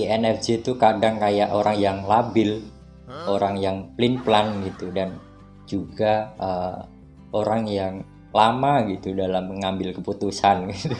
INFJ itu kadang kayak orang yang labil, orang yang pelin-pelan gitu, dan juga orang yang lama gitu dalam mengambil keputusan gitu.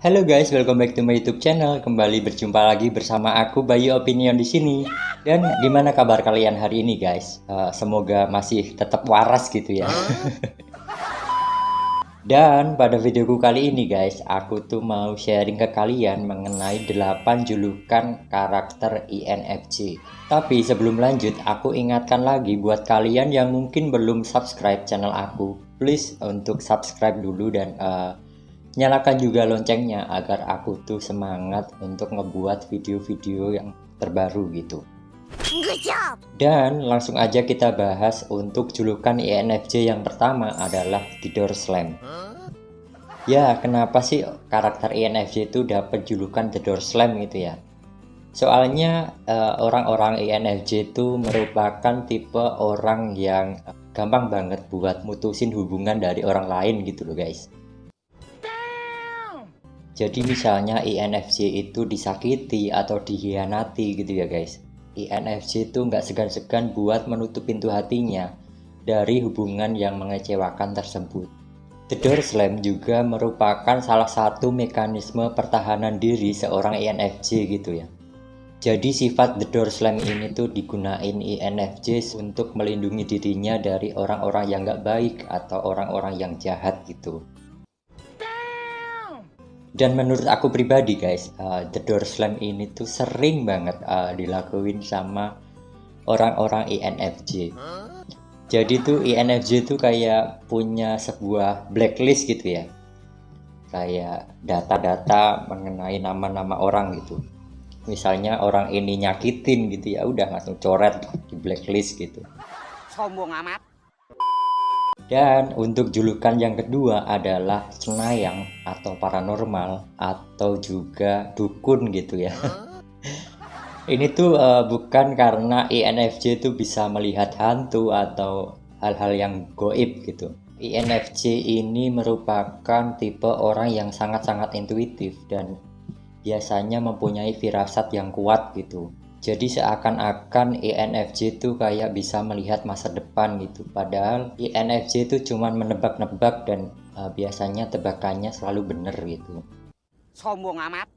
Halo guys, welcome back to my YouTube channel. Kembali berjumpa lagi bersama aku Bayu Opinion di sini. Dan gimana kabar kalian hari ini guys? Semoga masih tetap waras gitu ya. Dan pada videoku kali ini guys, aku tuh mau sharing ke kalian mengenai 8 julukan karakter INFJ. Tapi sebelum lanjut, aku ingatkan lagi buat kalian yang mungkin belum subscribe channel aku, please untuk subscribe dulu dan nyalakan juga loncengnya agar aku tuh semangat untuk ngebuat video-video yang terbaru gitu. Dan langsung aja kita bahas untuk julukan INFJ yang pertama adalah Tidur Slam. Ya, kenapa sih karakter INFJ itu dapat julukan Tidur Slam gitu ya? Soalnya orang-orang INFJ itu merupakan tipe orang yang gampang banget buat mutusin hubungan dari orang lain gitu loh guys. Jadi misalnya INFJ itu disakiti atau dikhianati gitu ya guys, INFJ itu nggak segan-segan buat menutup pintu hatinya dari hubungan yang mengecewakan tersebut. The Door Slam juga merupakan salah satu mekanisme pertahanan diri seorang INFJ gitu ya. Jadi sifat The Door Slam ini tuh digunain INFJ untuk melindungi dirinya dari orang-orang yang nggak baik atau orang-orang yang jahat gitu. Dan menurut aku pribadi guys, The Door Slam ini tuh sering banget dilakuin sama orang-orang INFJ. Jadi tuh INFJ tuh kayak punya sebuah blacklist gitu ya, kayak data-data mengenai nama-nama orang gitu. Misalnya orang ini nyakitin gitu ya, udah langsung coret di blacklist gitu. Sombong amat. Dan untuk julukan yang kedua adalah cenayang atau paranormal atau juga dukun gitu ya. Ini tuh bukan karena INFJ itu bisa melihat hantu atau hal-hal yang goib gitu. INFJ ini merupakan tipe orang yang sangat-sangat intuitif dan biasanya mempunyai firasat yang kuat gitu. Jadi seakan-akan INFJ itu kayak bisa melihat masa depan gitu. Padahal INFJ itu cuma menebak-nebak dan biasanya tebakannya selalu benar gitu. Sombong amat.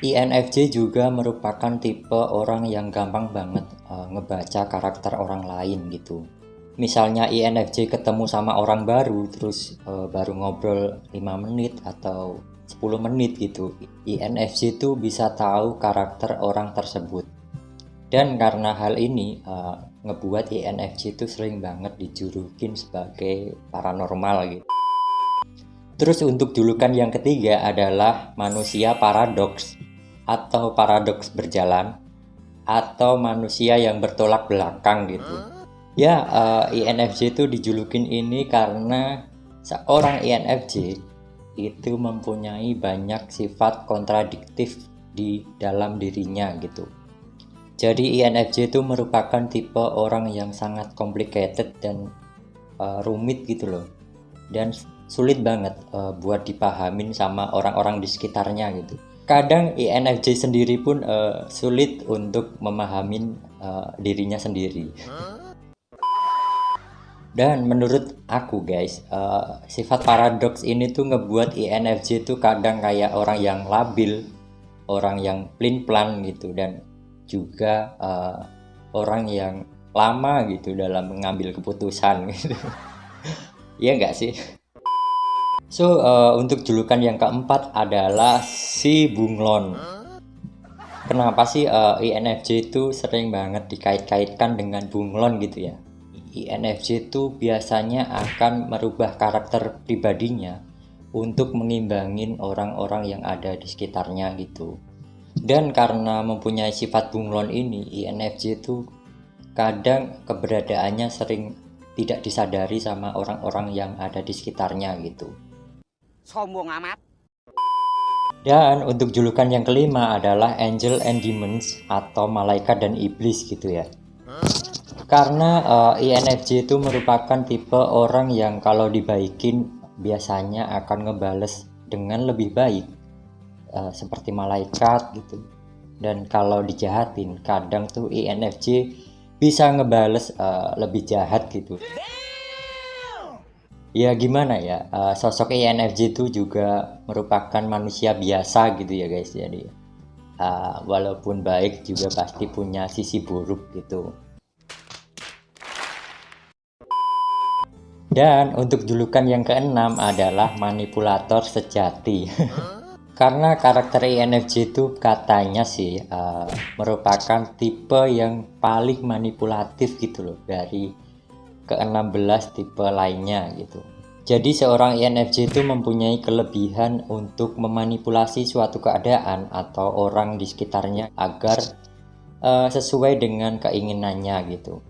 INFJ juga merupakan tipe orang yang gampang banget ngebaca karakter orang lain gitu. Misalnya INFJ ketemu sama orang baru terus baru ngobrol 5 menit atau 10 menit gitu. INFJ itu bisa tahu karakter orang tersebut. Dan karena hal ini ngebuat INFJ itu sering banget dijulukin sebagai paranormal gitu. Terus untuk julukan yang ketiga adalah manusia paradoks atau paradoks berjalan atau manusia yang bertolak belakang gitu. Ya, INFJ itu dijulukin ini karena seorang INFJ itu mempunyai banyak sifat kontradiktif di dalam dirinya gitu. Jadi INFJ itu merupakan tipe orang yang sangat complicated dan rumit gitu loh. Dan sulit banget buat dipahamin sama orang-orang di sekitarnya gitu. Kadang INFJ sendiri pun sulit untuk memahamin dirinya sendiri. Dan menurut aku guys, sifat paradoks ini tuh ngebuat INFJ itu kadang kayak orang yang labil, orang yang pelin-pelan gitu, dan juga orang yang lama gitu dalam mengambil keputusan gitu. Iya nggak sih? So untuk julukan yang keempat adalah si bunglon. Kenapa sih INFJ itu sering banget dikait-kaitkan dengan bunglon gitu ya? INFJ itu biasanya akan merubah karakter pribadinya untuk mengimbangin orang-orang yang ada di sekitarnya gitu. Dan karena mempunyai sifat bunglon ini, INFJ itu kadang keberadaannya sering tidak disadari sama orang-orang yang ada di sekitarnya gitu. Sombong amat. Dan untuk julukan yang kelima adalah Angel and Demons atau malaikat dan iblis gitu ya. Karena INFJ itu merupakan tipe orang yang kalau dibaikin biasanya akan ngebales dengan lebih baik, seperti malaikat gitu. Dan kalau dijahatin kadang tuh INFJ bisa ngebales lebih jahat gitu. Ya gimana ya, sosok INFJ itu juga merupakan manusia biasa gitu ya guys. Jadi walaupun baik juga pasti punya sisi buruk gitu. Dan untuk julukan yang keenam adalah manipulator sejati. Karena karakter INFJ itu katanya sih merupakan tipe yang paling manipulatif gitu loh dari ke-16 tipe lainnya gitu. Jadi seorang INFJ itu mempunyai kelebihan untuk memanipulasi suatu keadaan atau orang di sekitarnya agar sesuai dengan keinginannya gitu.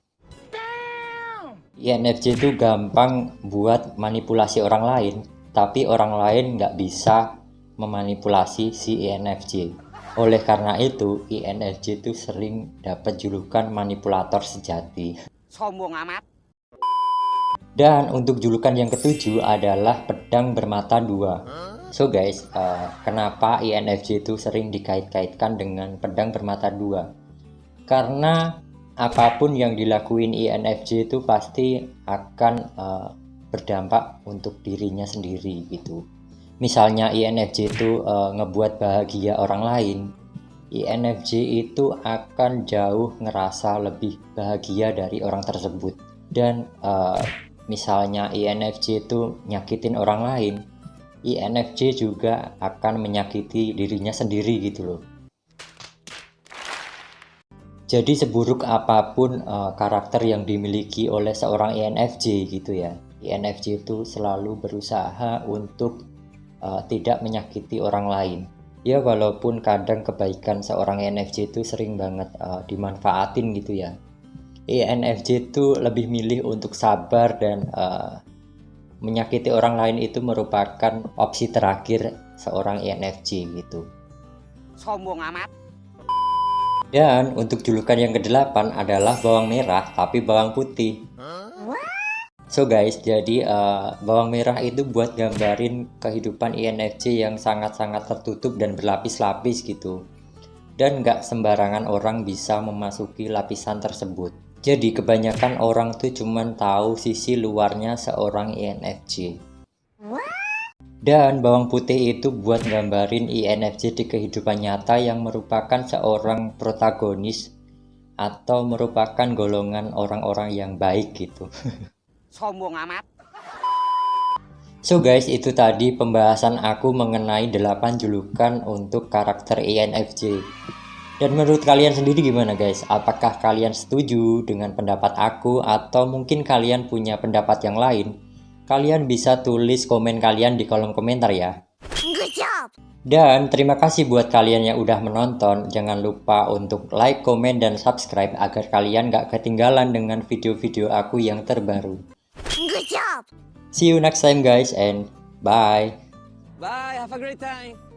INFJ itu gampang buat manipulasi orang lain, tapi orang lain nggak bisa memanipulasi si INFJ. Oleh karena itu, INFJ itu sering dapat julukan manipulator sejati. Sombong amat. Dan untuk julukan yang ketujuh adalah pedang bermata dua. So guys, kenapa INFJ itu sering dikait-kaitkan dengan pedang bermata dua? Karena apapun yang dilakuin INFJ itu pasti akan berdampak untuk dirinya sendiri gitu. Misalnya INFJ itu ngebuat bahagia orang lain, INFJ itu akan jauh ngerasa lebih bahagia dari orang tersebut. Dan misalnya INFJ itu nyakitin orang lain, INFJ juga akan menyakiti dirinya sendiri gitu loh. Jadi seburuk apapun karakter yang dimiliki oleh seorang INFJ gitu ya, INFJ itu selalu berusaha untuk tidak menyakiti orang lain. Ya walaupun kadang kebaikan seorang INFJ itu sering banget dimanfaatin gitu ya. INFJ itu lebih milih untuk sabar dan menyakiti orang lain itu merupakan opsi terakhir seorang INFJ gitu. Sombong amat. Dan untuk julukan yang ke-8 adalah bawang merah tapi bawang putih. So guys, jadi bawang merah itu buat gambarin kehidupan INFJ yang sangat-sangat tertutup dan berlapis-lapis gitu. Dan gak sembarangan orang bisa memasuki lapisan tersebut. Jadi kebanyakan orang tuh cuman tahu sisi luarnya seorang INFJ. Dan bawang putih itu buat gambarin INFJ di kehidupan nyata yang merupakan seorang protagonis atau merupakan golongan orang-orang yang baik gitu. Sombong amat. So guys, itu tadi pembahasan aku mengenai 8 julukan untuk karakter INFJ. Dan menurut kalian sendiri gimana guys? Apakah kalian setuju dengan pendapat aku atau mungkin kalian punya pendapat yang lain? Kalian bisa tulis komen kalian di kolom komentar ya. Good job. Dan terima kasih buat kalian yang udah menonton. Jangan lupa untuk like, komen, dan subscribe agar kalian gak ketinggalan dengan video-video aku yang terbaru. Good job. See you next time guys and bye. Bye. Have a great time.